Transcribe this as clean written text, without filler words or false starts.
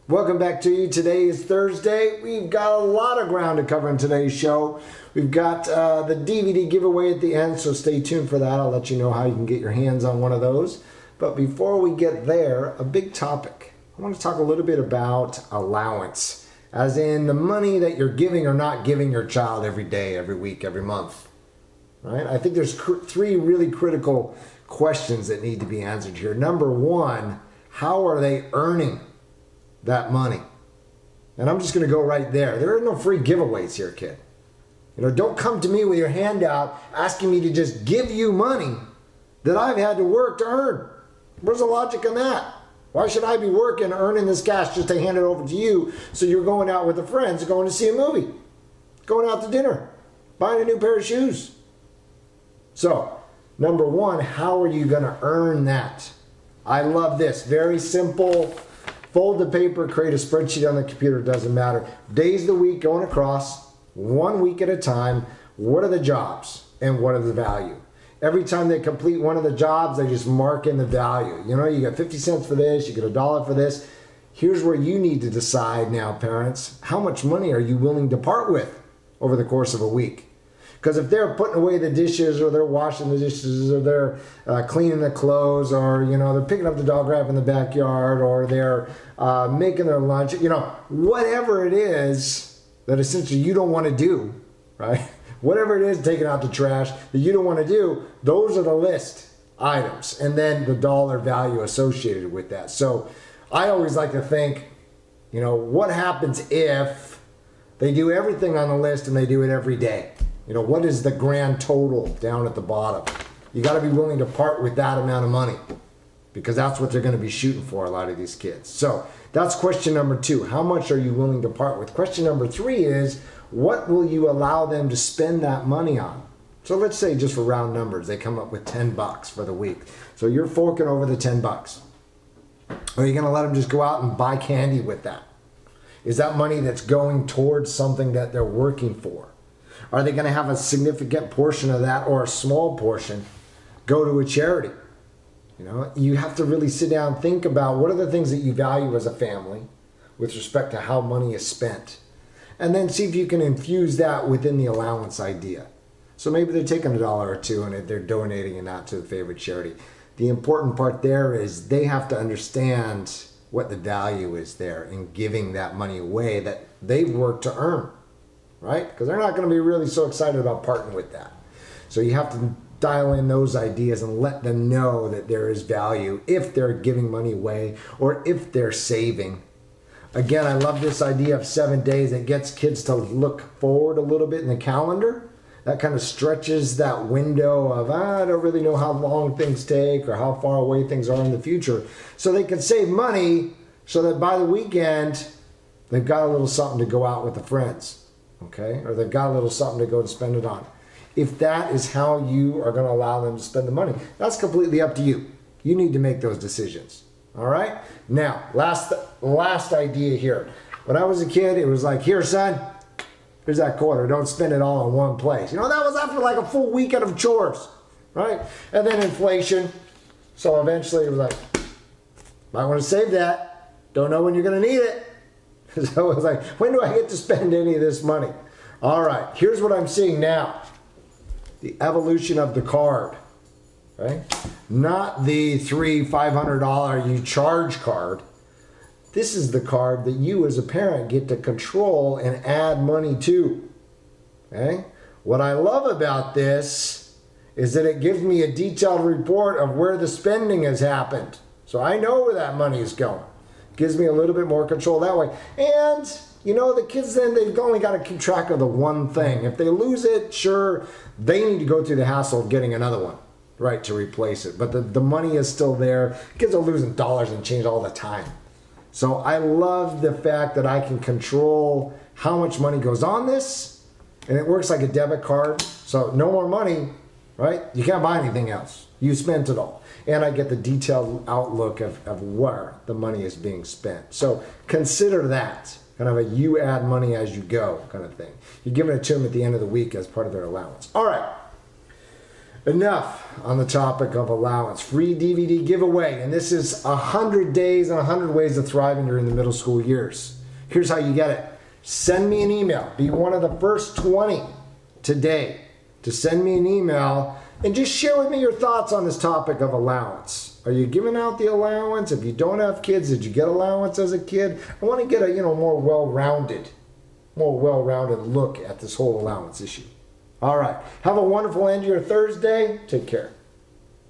Welcome back to you. Today is Thursday. We've got a lot of ground to cover in today's show. We've got the DVD giveaway at the end, so stay tuned for that. I'll let you know how you can get your hands on one of those. But before we get there, a big topic. I want to talk a little bit about allowance, as in the money that you're giving or not giving your child every day, every week, every month. Right? I think there's three really critical questions that need to be answered here. Number one, how are they earning that money? And I'm just going to go right there. There are no free giveaways here, kid. Don't come to me with your hand out asking me to just give you money that I've had to work to earn. Where's the logic in that? Why should I be working, earning this cash just to hand it over to you so you're going out with the friends, going to see a movie, going out to dinner, buying a new pair of shoes? So, number one, how are you going to earn that? I love this. Very simple. Fold the paper, create a spreadsheet on the computer, doesn't matter. Days of the week going across, 1 week at a time. What are the jobs and what is the value? Every time they complete one of the jobs, they just mark in the value. You get 50 cents for this, you get $1 for this. Here's where you need to decide now, parents, how much money are you willing to part with over the course of a week? Because if they're putting away the dishes, or they're washing the dishes, or they're cleaning the clothes, or they're picking up the dog crap in the backyard, or they're making their lunch, whatever it is that essentially you don't want to do, right? Whatever it is, taking out the trash that you don't want to do, those are the list items, and then the dollar value associated with that. So I always like to think, what happens if they do everything on the list and they do it every day? What is the grand total down at the bottom? You got to be willing to part with that amount of money, because that's what they're going to be shooting for, a lot of these kids. So that's question number two. How much are you willing to part with? Question number three is, what will you allow them to spend that money on? So let's say, just for round numbers, they come up with $10 for the week. So you're forking over the $10. Are you going to let them just go out and buy candy with that? Is that money that's going towards something that they're working for? Are they going to have a significant portion of that, or a small portion, go to a charity? You have to really sit down and think about what are the things that you value as a family with respect to how money is spent. And then see if you can infuse that within the allowance idea. So maybe they're taking $1 or $2 and they're donating it out to the favorite charity. The important part there is they have to understand what the value is there in giving that money away that they've worked to earn. Right? Because they're not going to be really so excited about parting with that. So you have to dial in those ideas and let them know that there is value if they're giving money away or if they're saving. Again, I love this idea of 7 days. It gets kids to look forward a little bit in the calendar. That kind of stretches that window of, I don't really know how long things take or how far away things are in the future. So they can save money so that by the weekend, they've got a little something to go out with the friends. Okay, or they've got a little something to go and spend it on. If that is how you are going to allow them to spend the money, that's completely up to you. You need to make those decisions. All right? Now, last idea here. When I was a kid, it was like, here, son, here's that quarter. Don't spend it all in one place. That was after like a full weekend of chores, right? And then inflation. So eventually it was like, might want to save that. Don't know when you're going to need it. So it was like, when do I get to spend any of this money? All right, here's what I'm seeing now. The evolution of the card, right? Not the $500 you charge card. This is the card that you as a parent get to control and add money to, okay? What I love about this is that it gives me a detailed report of where the spending has happened. So I know where that money is going. Gives me a little bit more control that way. And, the kids then, they've only got to keep track of the one thing. If they lose it, sure, they need to go through the hassle of getting another one, right, to replace it. But the money is still there. Kids are losing dollars and change all the time. So I love the fact that I can control how much money goes on this, and it works like a debit card. So no more money, right? You can't buy anything else. You spent it all. And I get the detailed outlook of where the money is being spent. So consider that kind of a you add money as you go kind of thing. You're giving it to them at the end of the week as part of their allowance. All right. Enough on the topic of allowance. Free DVD giveaway. And this is 100 days and 100 ways to thrive during the middle school years. Here's how you get it. Send me an email. Be one of the first 20 today to send me an email and just share with me your thoughts on this topic of allowance. Are you giving out the allowance? If you don't have kids, did you get allowance as a kid? I want to get a more well-rounded look at this whole allowance issue. All right. Have a wonderful end of your Thursday. Take care.